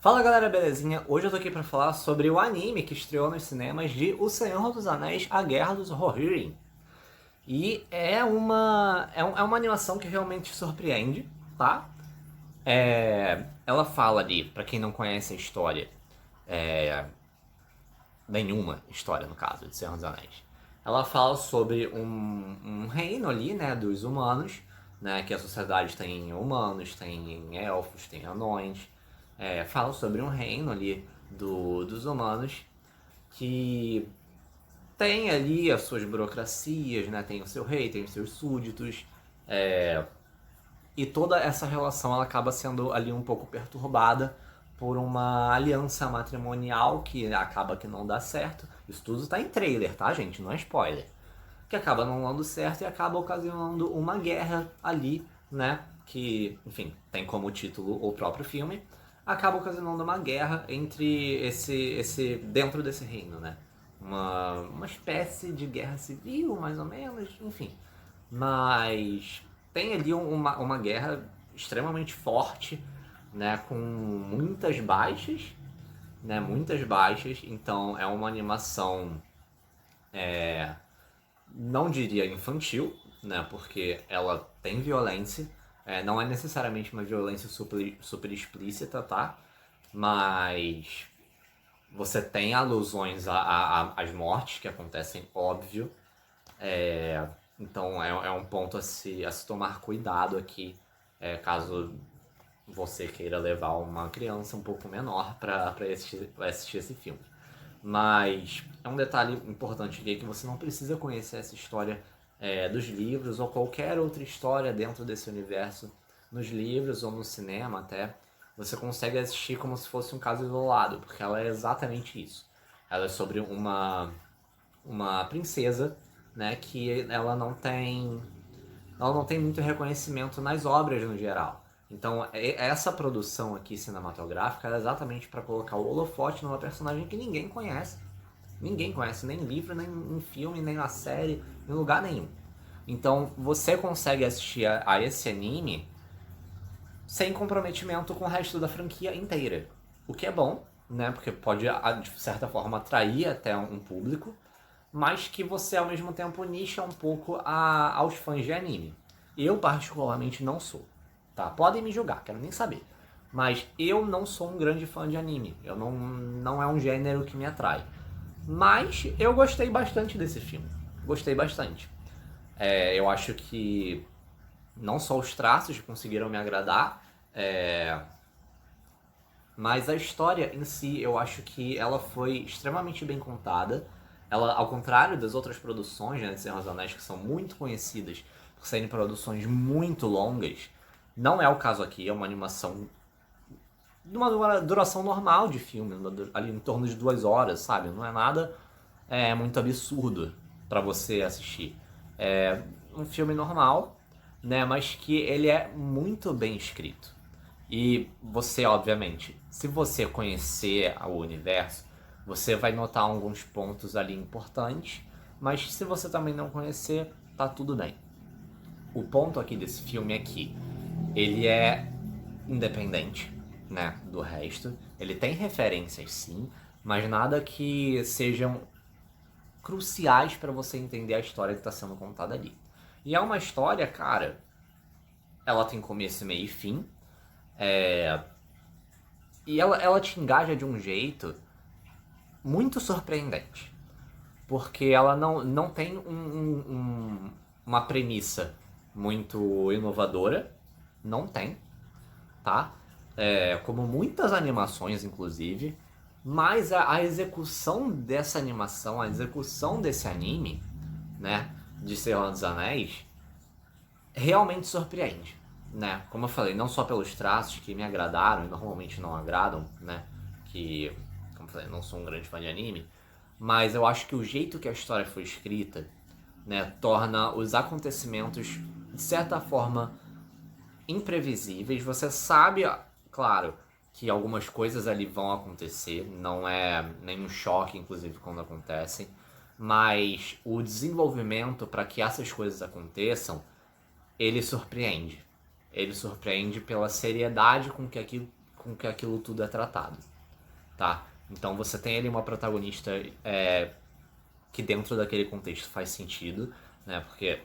Fala galera, belezinha? Hoje eu tô aqui pra falar sobre o anime que estreou nos cinemas de O Senhor dos Anéis, A Guerra dos Rohirrim. E é uma animação que realmente surpreende, tá? Ela fala ali, pra quem não conhece a história, nenhuma história no caso de Senhor dos Anéis. Ela fala sobre um reino ali, né, dos humanos, né, que a sociedade tem humanos, tem elfos, tem anões. Fala sobre um reino ali dos humanos que tem ali as suas burocracias, né, tem o seu rei, tem os seus súditos, e toda essa relação ela acaba sendo ali um pouco perturbada por uma aliança matrimonial que acaba que não dá certo. Isso tudo tá em trailer, tá, gente? Não é spoiler. Que acaba não dando certo e acaba ocasionando uma guerra ali, né? Que, enfim, tem como título o próprio filme. Acaba ocasionando uma guerra entre esse dentro desse reino, né? Uma espécie de guerra civil, mais ou menos, enfim. Mas tem ali uma guerra extremamente forte, né? Com muitas baixas, né? Muitas baixas. Então é uma animação, não diria infantil, né? Porque ela tem violência. Não é necessariamente uma violência super explícita, tá? Mas você tem alusões às mortes que acontecem, óbvio. Então é um ponto a se tomar cuidado aqui, caso você queira levar uma criança um pouco menor para assistir esse filme. Mas é um detalhe importante aqui que você não precisa conhecer essa história dos livros ou qualquer outra história dentro desse universo, nos livros ou no cinema até. Você consegue assistir como se fosse um caso isolado, porque ela é exatamente isso. Ela é sobre uma princesa, né, que ela não tem muito reconhecimento nas obras no geral. Então, essa produção aqui cinematográfica é exatamente para colocar o holofote numa personagem que ninguém conhece. Ninguém conhece, nem livro, nem em filme, nem na série, em lugar nenhum. Então, você consegue assistir a esse anime sem comprometimento com o resto da franquia inteira. O que é bom, né? Porque pode, de certa forma, atrair até um público, mas que você, ao mesmo tempo, nicha um pouco aos fãs de anime. Eu, particularmente, não sou. Tá? Podem me julgar, quero nem saber. Mas eu não sou um grande fã de anime. Não é um gênero que me atrai. Mas eu gostei bastante desse filme. Gostei bastante. Eu acho que não só os traços conseguiram me agradar, mas a história em si, eu acho que ela foi extremamente bem contada. Ela, ao contrário das outras produções, né, de Senhor dos Anéis, que são muito conhecidas por serem produções muito longas, não é o caso aqui. É uma animação de uma duração normal de filme, ali em torno de 2 horas, sabe? Não é nada muito absurdo para você assistir. É um filme normal, né? Mas que ele é muito bem escrito. E você, obviamente, se você conhecer o universo, você vai notar alguns pontos ali importantes, mas se você também não conhecer, tá tudo bem. O ponto aqui desse filme é que ele é independente, né, do resto. Ele tem referências sim, mas nada que sejam cruciais para você entender a história que está sendo contada ali. E é uma história, cara, ela tem começo, meio e fim, e ela te engaja de um jeito muito surpreendente. Porque ela não tem uma premissa muito inovadora. Não tem, tá? Como muitas animações, inclusive. Mas a execução dessa animação, a execução desse anime, né? De Senhor dos Anéis, realmente surpreende, né? Como eu falei, não só pelos traços que me agradaram e normalmente não agradam, né? Que, como eu falei, não sou um grande fã de anime, mas eu acho que o jeito que a história foi escrita, né, torna os acontecimentos de certa forma imprevisíveis. Você sabe, claro, que algumas coisas ali vão acontecer, não é nenhum choque, inclusive, quando acontecem, mas o desenvolvimento para que essas coisas aconteçam ele surpreende. Ele surpreende pela seriedade com que aquilo tudo é tratado, tá? Então você tem ali uma protagonista que dentro daquele contexto faz sentido, né? Porque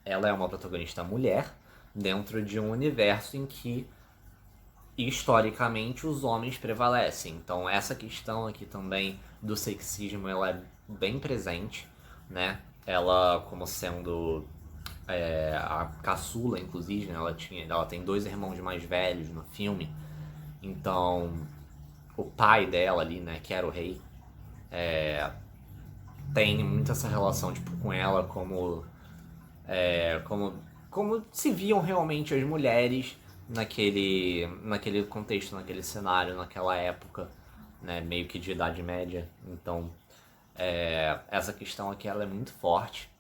ela é uma protagonista mulher dentro de um universo em que historicamente os homens prevalecem. Então essa questão aqui também do sexismo, ela é bem presente, né? Ela como sendo a caçula, inclusive, né? Ela tem 2 irmãos mais velhos no filme. Então o pai dela ali, né, que era o rei, tem muito essa relação tipo, com ela como se viam realmente as mulheres naquele contexto, naquele cenário, naquela época, né, meio que de Idade Média. Então, essa questão aqui ela é muito forte,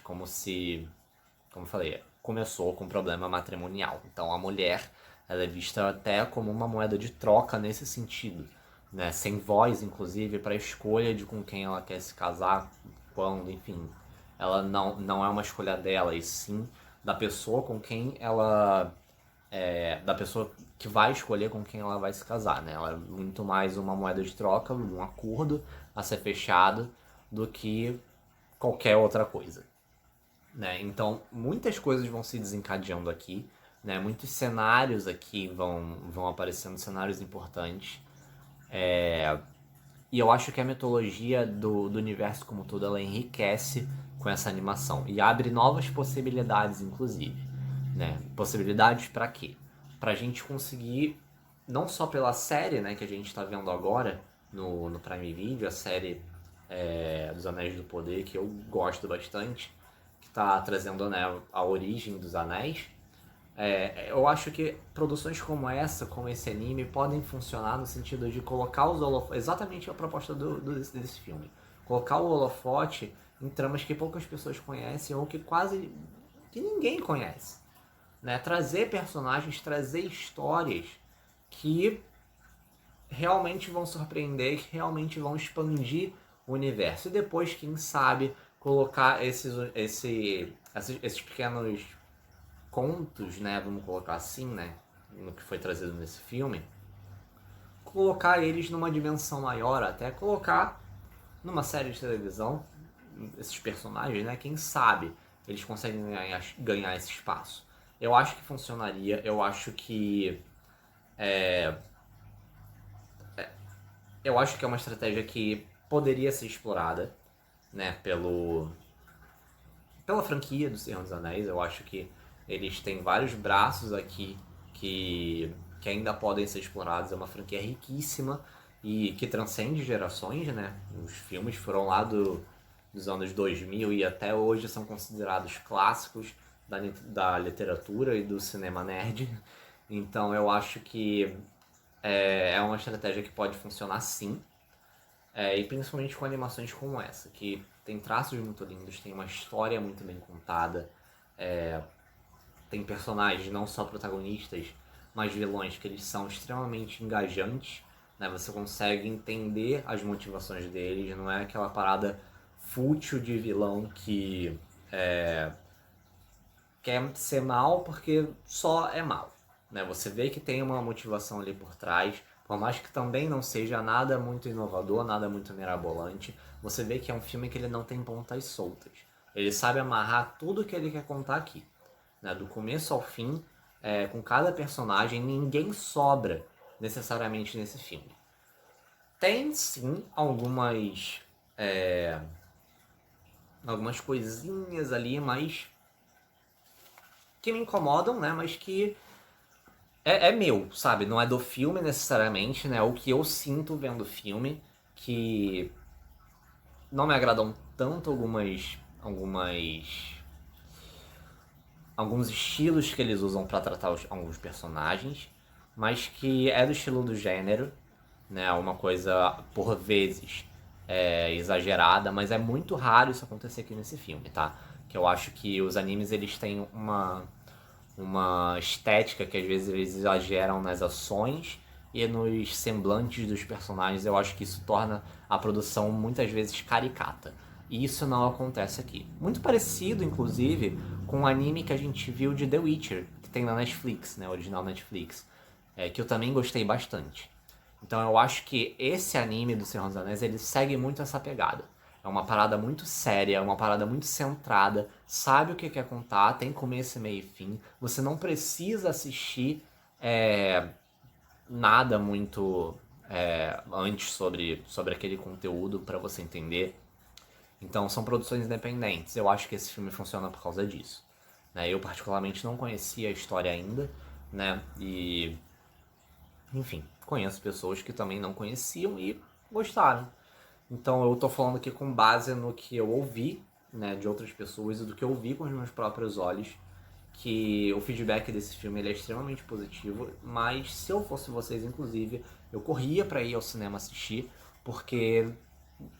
como eu falei, começou com um problema matrimonial. Então, a mulher ela é vista até como uma moeda de troca nesse sentido, né, sem voz, inclusive, para a escolha de com quem ela quer se casar, quando, enfim. Ela não é uma escolha dela, e sim da pessoa com quem ela. Da pessoa que vai escolher com quem ela vai se casar, né? Ela é muito mais uma moeda de troca, um acordo a ser fechado, do que qualquer outra coisa, né? Então, muitas coisas vão se desencadeando aqui, né? Muitos cenários aqui vão aparecendo, cenários importantes. E eu acho que a mitologia do universo como um todo, ela enriquece com essa animação e abre novas possibilidades, inclusive, né? Possibilidades para quê? Pra gente conseguir, não só pela série, né, que a gente tá vendo agora no Prime Video, a série dos Anéis do Poder, que eu gosto bastante, que tá trazendo, né, a origem dos anéis. Eu acho que produções como essa, como esse anime, podem funcionar no sentido de colocar os holofotes, exatamente a proposta desse filme, colocar o holofote em tramas que poucas pessoas conhecem ou que ninguém conhece, né? Trazer personagens, trazer histórias que realmente vão surpreender, que realmente vão expandir o universo. E depois, quem sabe, colocar esses pequenos contos, né, vamos colocar assim, né, no que foi trazido nesse filme, colocar eles numa dimensão maior, até colocar numa série de televisão, esses personagens, né, quem sabe eles conseguem ganhar esse espaço. Eu acho que funcionaria, eu acho que eu acho que é uma estratégia que poderia ser explorada, né, pela franquia do Senhor dos Anéis. Eu acho que eles têm vários braços aqui que ainda podem ser explorados. É uma franquia riquíssima e que transcende gerações, né? Os filmes foram lá dos anos 2000 e até hoje são considerados clássicos da literatura e do cinema nerd. Então eu acho que é uma estratégia que pode funcionar sim. E principalmente com animações como essa, que tem traços muito lindos, tem uma história muito bem contada, tem personagens, não só protagonistas, mas vilões, que eles são extremamente engajantes, né? Você consegue entender as motivações deles, não é aquela parada fútil de vilão que quer ser mal porque só é mal, né? Você vê que tem uma motivação ali por trás, por mais que também não seja nada muito inovador, nada muito mirabolante, você vê que é um filme que ele não tem pontas soltas. Ele sabe amarrar tudo que ele quer contar aqui, né? Do começo ao fim, com cada personagem, ninguém sobra necessariamente nesse filme. Tem sim algumas coisinhas ali, mas que me incomodam, né? Mas que é meu, sabe? Não é do filme necessariamente, né? O que eu sinto vendo o filme, que não me agradam tanto alguns estilos que eles usam pra tratar alguns personagens, mas que é do estilo do gênero, né? Uma coisa, por vezes, exagerada, mas é muito raro isso acontecer aqui nesse filme, tá? Que eu acho que os animes, eles têm uma estética que às vezes eles exageram nas ações e nos semblantes dos personagens. Eu acho que isso torna a produção muitas vezes caricata. E isso não acontece aqui. Muito parecido, inclusive, com o anime que a gente viu de The Witcher, que tem na Netflix, né? Original Netflix. que eu também gostei bastante. Então eu acho que esse anime do Senhor dos Anéis, ele segue muito essa pegada. É uma parada muito séria, é uma parada muito centrada, sabe o que quer contar, tem começo, meio e fim. Você não precisa assistir nada muito antes sobre aquele conteúdo para você entender. Então são produções independentes. Eu acho que esse filme funciona por causa disso. Né? Eu particularmente não conhecia a história ainda, né? E enfim, conheço pessoas que também não conheciam e gostaram. Então eu tô falando aqui com base no que eu ouvi, né, de outras pessoas e do que eu vi com os meus próprios olhos, que o feedback desse filme ele é extremamente positivo, mas se eu fosse vocês, inclusive, eu corria pra ir ao cinema assistir, porque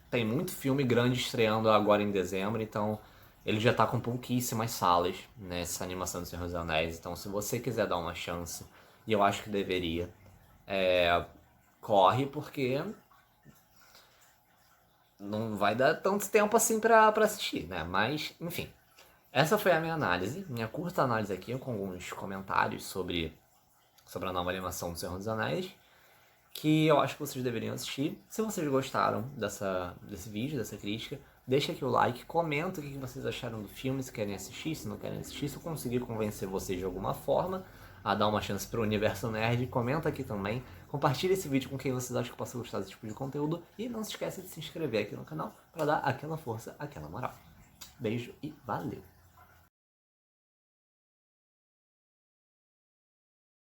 tem muito filme grande estreando agora em dezembro, então ele já tá com pouquíssimas salas nessa animação do Senhor dos Anéis, então se você quiser dar uma chance, e eu acho que deveria, corre, porque não vai dar tanto tempo assim pra assistir, né? Mas, enfim. Essa foi a minha análise, minha curta análise aqui, com alguns comentários sobre a nova animação do Senhor dos Anéis, que eu acho que vocês deveriam assistir. Se vocês gostaram desse vídeo, dessa crítica, deixa aqui o like, comenta o que vocês acharam do filme, se querem assistir, se não querem assistir, se eu conseguir convencer vocês de alguma forma a dar uma chance pro Universo Nerd, comenta aqui também, compartilha esse vídeo com quem vocês acham que possa gostar desse tipo de conteúdo e não se esqueça de se inscrever aqui no canal para dar aquela força, aquela moral. Beijo e valeu!